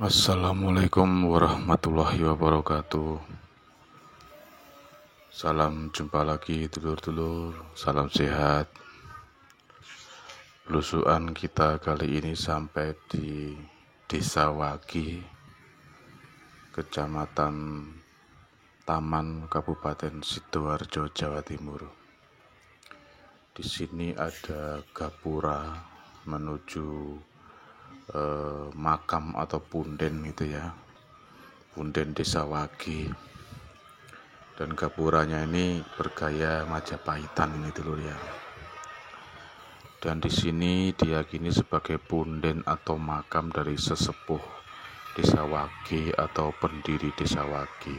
Assalamualaikum warahmatullahi wabarakatuh. Salam jumpa lagi dulur-dulur, salam sehat. Belusuan kita kali ini sampai di Desa Wagi, Kecamatan Taman, Kabupaten Sidoarjo, Jawa Timur. Di sini ada gapura menuju makam atau punden gitu ya, punden Desa Wagi. Dan gapuranya ini bergaya Majapahitan ini dulur ya. Dan di sini diyakini sebagai punden atau makam dari sesepuh Desa Wagi atau pendiri Desa Wagi.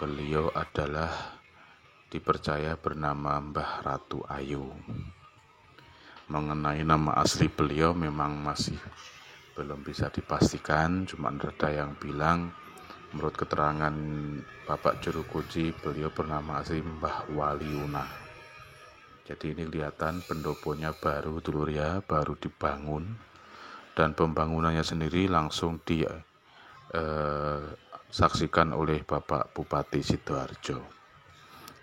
Beliau adalah dipercaya bernama Mbah Ratu Ayu. Mengenai nama asli beliau memang masih belum bisa dipastikan, cuma ada yang bilang menurut keterangan Bapak Juru Kunci beliau bernama asli Mbah Waliuna. Jadi ini kelihatan pendoponya baru dulur ya, baru dibangun, dan pembangunannya sendiri langsung disaksikan oleh Bapak Bupati Sidoarjo.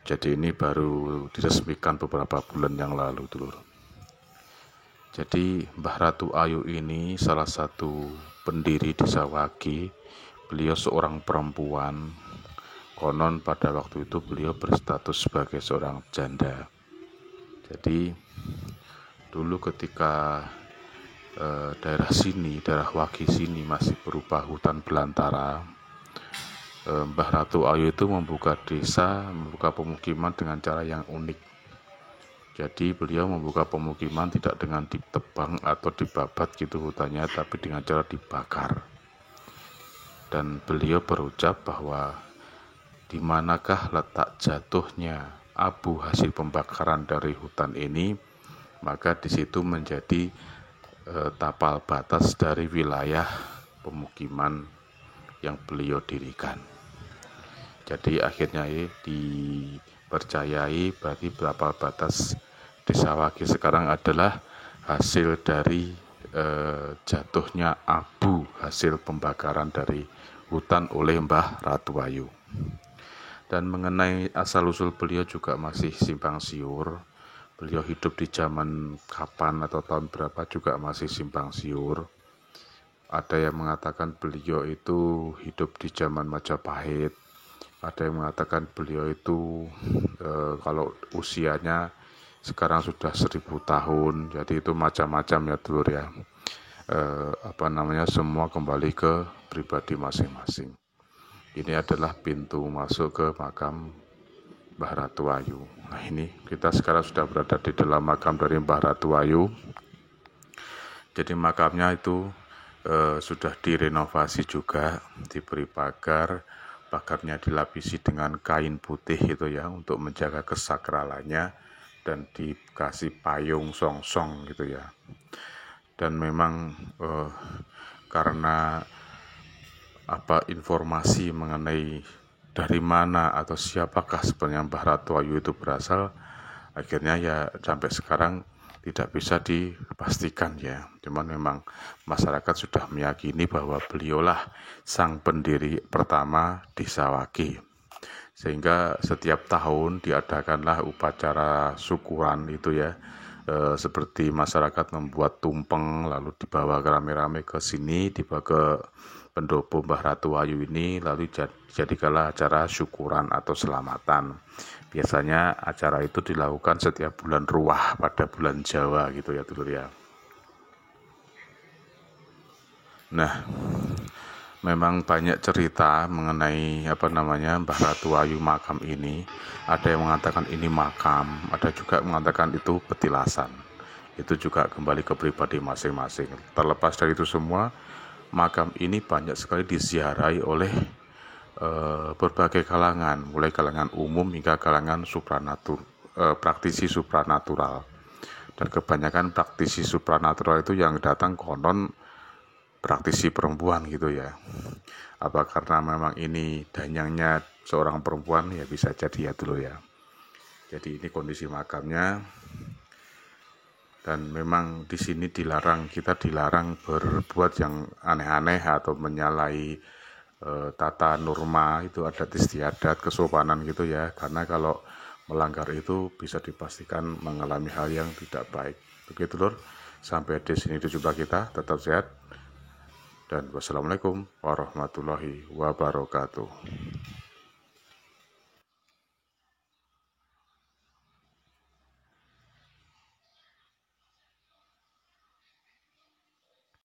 Jadi ini baru diresmikan beberapa bulan yang lalu dulur. Jadi Mbah Ratu Ayu ini salah satu pendiri Desa Wagi. Beliau seorang perempuan. Konon pada waktu itu beliau berstatus sebagai seorang janda. Jadi dulu ketika daerah Wagi sini masih berupa hutan belantara, Mbah Ratu Ayu itu membuka pemukiman dengan cara yang unik. Jadi beliau membuka pemukiman tidak dengan ditebang atau dibabat gitu hutannya, tapi dengan cara dibakar. Dan beliau berucap bahwa di manakah letak jatuhnya abu hasil pembakaran dari hutan ini, maka di situ menjadi tapal batas dari wilayah pemukiman yang beliau dirikan. Jadi akhirnya dipercayai berarti tapal batas Desa Wagi sekarang adalah hasil dari jatuhnya abu hasil pembakaran dari hutan oleh Mbah Ratu Ayu. Dan mengenai asal-usul beliau juga masih simpang siur. Beliau hidup di zaman kapan atau tahun berapa juga masih simpang siur. Ada yang mengatakan beliau itu hidup di zaman Majapahit. Ada yang mengatakan beliau itu kalau usianya sekarang sudah 1000 tahun. Jadi itu macam-macam ya dulur ya. Semua kembali ke pribadi masing-masing. Ini adalah pintu masuk ke makam Mbah Ratu Ayu. Nah ini kita sekarang sudah berada di dalam makam dari Mbah Ratu Ayu. Jadi makamnya itu sudah direnovasi juga, diberi pagarnya dilapisi dengan kain putih itu ya untuk menjaga kesakralannya, dan dikasih payung songsong gitu ya. Dan memang karena informasi mengenai dari mana atau siapakah sebenarnya Mbah Ratu Ayu itu berasal, akhirnya ya sampai sekarang tidak bisa dipastikan ya. Cuman memang masyarakat sudah meyakini bahwa beliaulah sang pendiri pertama Desa Wagi. Sehingga setiap tahun diadakanlah upacara syukuran itu ya. Seperti masyarakat membuat tumpeng lalu dibawa rame-rame ke sini, dibawa ke pendopo Mbah Ratu Ayu ini, lalu jadikanlah acara syukuran atau selamatan. Biasanya acara itu dilakukan setiap bulan Ruwah pada bulan Jawa gitu ya dulur ya. Nah, memang banyak cerita mengenai Mbah Ratu Ayu makam ini. Ada yang mengatakan ini makam, ada juga mengatakan itu petilasan. Itu juga kembali ke pribadi masing-masing. Terlepas dari itu semua, makam ini banyak sekali diziarahi oleh berbagai kalangan, mulai kalangan umum hingga kalangan praktisi supranatural. Dan kebanyakan praktisi supranatural itu yang datang konon praktisi perempuan gitu ya. Apa karena memang ini danyangnya seorang perempuan, ya bisa jadi ya dulu ya. Jadi ini kondisi makamnya. Dan memang di sini kita dilarang berbuat yang aneh-aneh atau menyalahi tata norma itu, adat istiadat, kesopanan gitu ya. Karena kalau melanggar itu bisa dipastikan mengalami hal yang tidak baik. Begitu Lur. Sampai di sini jumpa kita, tetap sehat. Dan wassalamualaikum warahmatullahi wabarakatuh.